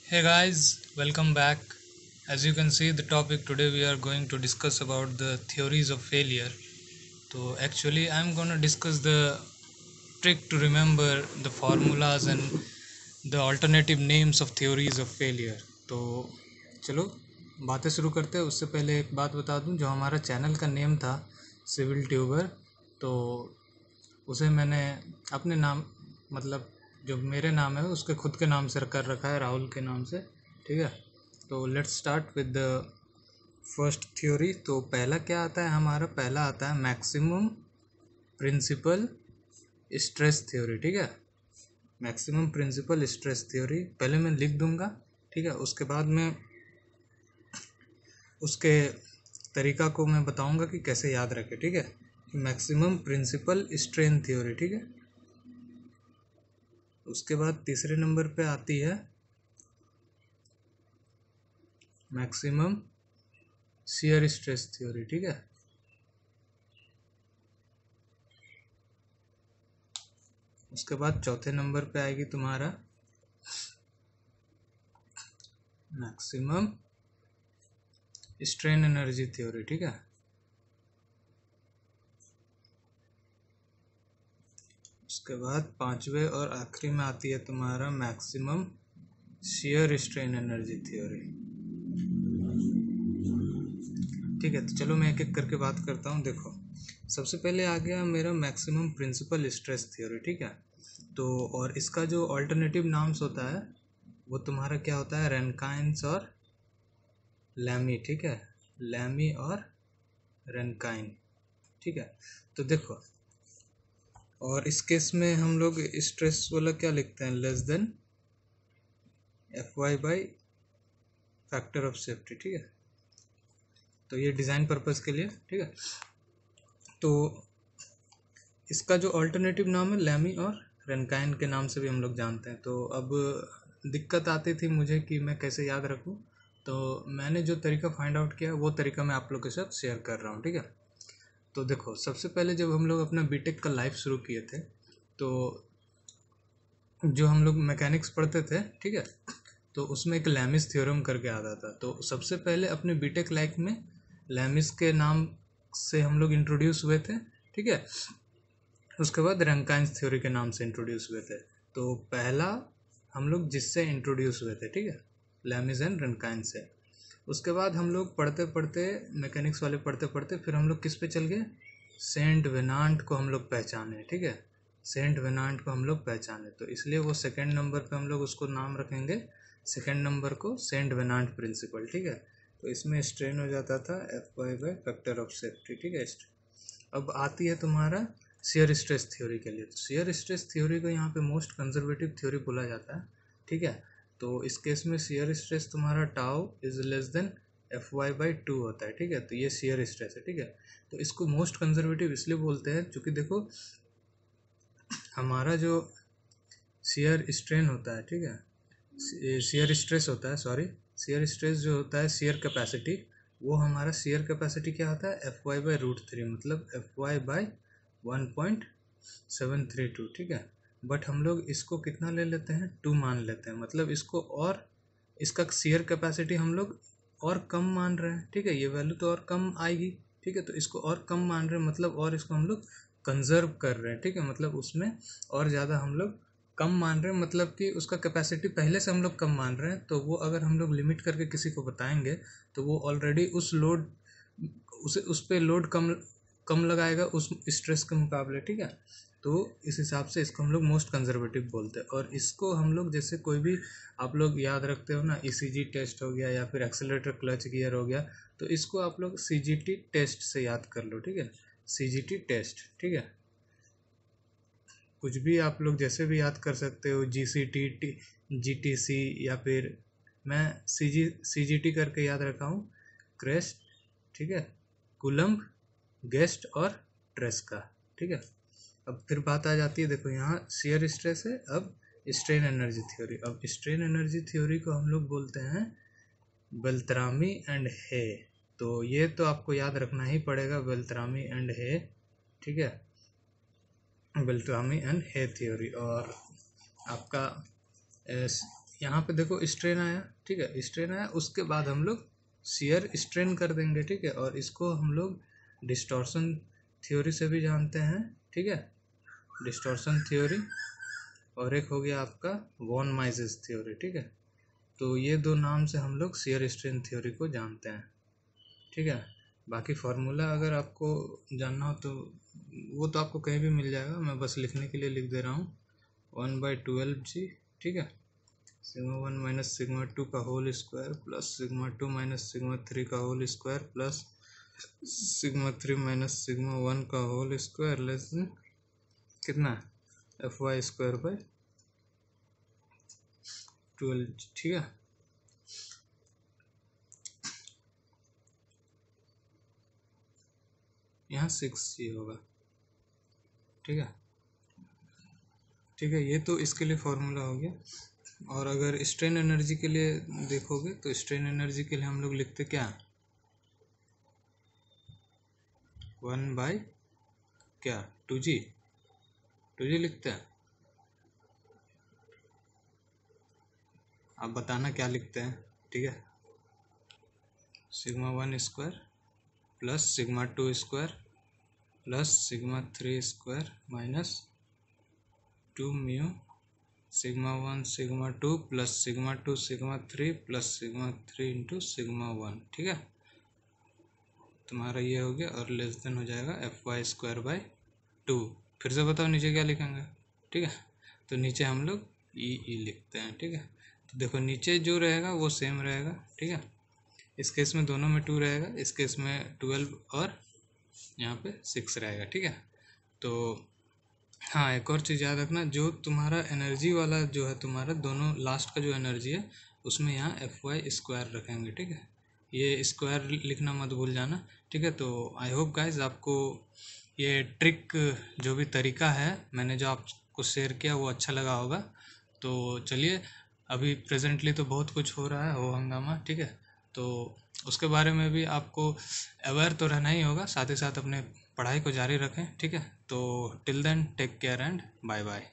Hey guys, welcome back. As you can see, the topic today we are going to discuss about the theories of failure. So actually, I'm going to discuss the trick to remember the formulas and the alternative names of theories of failure. तो चलो बातें शुरू करते हैं। उससे पहले एक बात बता दूं, जो हमारा चैनल का नेम था सिविल ट्यूबर, तो उसे मैंने अपने नाम मतलब जो मेरे नाम है उसके खुद के नाम से कर रखा है, राहुल के नाम से। ठीक है, तो let's start with the first theory. तो पहला क्या आता है हमारा? पहला आता है मैक्सिमम प्रिंसिपल स्ट्रेस थ्योरी। ठीक है, मैक्सिमम प्रिंसिपल स्ट्रेस थ्योरी पहले मैं लिख दूंगा। ठीक है, उसके बाद में उसके तरीका को मैं बताऊंगा कि कैसे याद रखें। ठीक है, मैक्सिमम प्रिंसिपल स्ट्रेन थ्योरी। ठीक है, उसके बाद तीसरे नंबर पे आती है मैक्सिमम शियर स्ट्रेस थ्योरी। ठीक है, उसके बाद चौथे नंबर पे आएगी तुम्हारा मैक्सिमम स्ट्रेन एनर्जी थ्योरी। ठीक है, उसके बाद पांचवे और आखिरी में आती है तुम्हारा maximum shear strain energy theory. ठीक है, तो चलो मैं एक एक करके बात करता हूँ। देखो, सबसे पहले आ गया मेरा मैक्सिमम प्रिंसिपल स्ट्रेस थ्योरी। ठीक है, तो और इसका जो ऑल्टरनेटिव नाम्स होता है वो तुम्हारा क्या होता है? रेनकाइंस और लैमी। ठीक है, लैमी और रेनकाइन। ठीक है, तो देखो, और इस केस में हम लोग स्ट्रेस वाला क्या लिखते हैं? Less than F Y by factor of safety. ठीक है, तो ये डिज़ाइन पर्पस के लिए। ठीक है, तो इसका जो ऑल्टरनेटिव नाम है लैमी और रेनकाइन के नाम से भी हम लोग जानते हैं। तो अब दिक्कत आती थी मुझे कि मैं कैसे याद रखूं, तो मैंने जो तरीका फाइंड आउट किया वो तरीका मैं आप लोग के साथ शेयर कर रहा हूँ। ठीक है, तो देखो, सबसे पहले जब हम लोग अपना बीटेक का लाइफ शुरू किए थे, तो जो हम लोग मैकेनिक्स पढ़ते थे, ठीक है, तो उसमें एक लैमिस थ्योरम करके आता था। तो सबसे पहले अपने बीटेक लाइफ में लैमिस के नाम से हम लोग इंट्रोड्यूस हुए थे। ठीक है, उसके बाद रैंकाइन्स थ्योरी के नाम से इंट्रोड्यूस हुए थे। तो पहला हम लोग जिससे इंट्रोड्यूस हुए थे, ठीक है, लैमिस एंड रैंकाइन से। उसके बाद हम लोग पढ़ते पढ़ते, मैकेनिक्स वाले पढ़ते पढ़ते, फिर हम लोग किस पे चल गए? सेंट वेनांट को हम लोग पहचाने। ठीक है, सेंट वेनांट को हम लोग पहचाने, तो इसलिए वो सेकंड नंबर पे हम लोग उसको नाम रखेंगे, सेकंड नंबर को सेंट वेनांट प्रिंसिपल। ठीक है, तो इसमें स्ट्रेन हो जाता था F Y by factor of safety. ठीक है, अब आती है तुम्हारा शेयर स्ट्रेस थ्योरी के लिए। तो शेयर स्ट्रेस थ्योरी को यहाँ पे मोस्ट कंजर्वेटिव थ्योरी बोला जाता है। ठीक है, तो इस केस में शेयर स्ट्रेस तुम्हारा tau is less than F Y by two होता है। ठीक है, तो ये शेयर स्ट्रेस है। ठीक है, तो इसको मोस्ट कंजर्वेटिव इसलिए बोलते हैं क्योंकि देखो, हमारा जो शेयर स्ट्रेन होता है, ठीक है, शेयर स्ट्रेस होता है, सॉरी, शेयर स्ट्रेस जो होता है, शेयर कैपेसिटी, वो हमारा शेयर कैपेसिटी क्या होता है? F Y by root three, मतलब एफ वाई बाई 1.732। ठीक है, बट हम लोग इसको कितना ले लेते हैं? 2 मान लेते हैं, मतलब इसको, और इसका शेयर कैपेसिटी हम लोग और कम मान रहे हैं। ठीक है, ये वैल्यू तो और कम आएगी। ठीक है, तो इसको और कम मान रहे हैं, मतलब और इसको हम लोग कंजर्व कर रहे हैं। ठीक है, मतलब उसमें और ज़्यादा हम लोग कम मान रहे हैं, मतलब कि उसका कैपेसिटी पहले से हम लोग कम मान रहे हैं। तो वो अगर हम लोग लिमिट करके किसी को बताएंगे तो वो ऑलरेडी उस लोड, उस पर लोड कम कम लगाएगा उस स्ट्रेस के मुकाबले। ठीक है, तो इस हिसाब से इसको हम लोग मोस्ट कंजर्वेटिव बोलते हैं। और इसको हम लोग जैसे कोई भी, आप लोग याद रखते हो ना, ईसीजी टेस्ट हो गया या फिर एक्सेलरेटर क्लच गियर हो गया, तो इसको आप लोग सीजीटी टेस्ट से याद कर लो। ठीक है, सीजीटी टेस्ट। ठीक है, कुछ भी आप लोग जैसे भी याद कर सकते हो, जीसीटी, जीटीसी, या फिर मैं सीजीटी करके याद रखा हूँ, क्रेस्ट, ठीक है, कुलम्ब, गेस्ट और ट्रेस्का। ठीक है, अब फिर बात आ जाती है, देखो यहाँ शेयर स्ट्रेस है, अब स्ट्रेन एनर्जी थ्योरी। अब स्ट्रेन एनर्जी थ्योरी को हम लोग बोलते हैं बेल्त्रामी एंड हे। तो ये तो आपको याद रखना ही पड़ेगा, बेल्त्रामी एंड हे। ठीक है, बेल्ट्रामी एंड हे थ्योरी। और आपका यहाँ पे देखो स्ट्रेन आया, ठीक है, स्ट्रेन आया, उसके बाद हम लोग शियर स्ट्रेन कर देंगे, ठीक है। और इसको हम लोग डिस्टॉर्शन थ्योरी से भी जानते हैं, ठीक है, डिस्टॉर्शन थ्योरी। और एक हो गया आपका वॉन माइसेस थ्योरी, ठीक है। तो ये दो नाम से हम लोग शियर स्ट्रेन थ्योरी को जानते हैं, ठीक है। बाकी फार्मूला अगर आपको जानना हो तो वो तो आपको कहीं भी मिल जाएगा, मैं बस लिखने के लिए लिख दे रहा हूँ। 1/12g, ठीक है, सिग्मा 1 माइनस सिग्मा 2 का whole square plus sigma 2 minus sigma 3 का whole square plus sigma 3 minus sigma 1 का होल स्क्वायर लेस देन कितना FY स्क्वायर बाय 12, ठीक है। यहाँ 6g होगा, ठीक है, ठीक है। ये तो इसके लिए फॉर्मूला हो गया। और अगर स्ट्रेन एनर्जी के लिए देखोगे तो स्ट्रेन एनर्जी के लिए हम लोग लिखते क्या, 1 बाय क्या 2g लिखते हैं। आप बताना क्या लिखते हैं, ठीक है। Sigma 1 square plus sigma 2 square plus sigma 3 square minus 2 mu sigma 1 sigma 2 plus sigma 2 sigma 3 plus sigma 3 into sigma 1, ठीक है। तुम्हारा ये हो गया और लेस देन हो जाएगा FY स्क्वायर बाय 2। फिर से बताओ नीचे क्या लिखेंगे, ठीक है। तो नीचे हम लोग ई लिखते हैं, ठीक है। तो देखो नीचे जो रहेगा वो सेम रहेगा, ठीक है। इस केस में दोनों में 2 रहेगा, इस केस में 12 और यहाँ पे 6 रहेगा, ठीक है। तो हाँ, एक और चीज़ याद रखना, जो तुम्हारा एनर्जी वाला जो है तुम्हारा दोनों लास्ट का जो एनर्जी है उसमें यहाँ FY स्क्वायर रखेंगे, ठीक है। ये स्क्वायर लिखना मत भूल जाना, ठीक है। तो आई होप गाइज आपको ये ट्रिक जो भी तरीका है मैंने जो आपको शेयर किया वो अच्छा लगा होगा। तो चलिए, अभी प्रेजेंटली तो बहुत कुछ हो रहा है, हो हंगामा, ठीक है। तो उसके बारे में भी आपको अवेयर तो रहना ही होगा, साथ ही साथ अपने पढ़ाई को जारी रखें, ठीक है। तो till then take care and bye bye.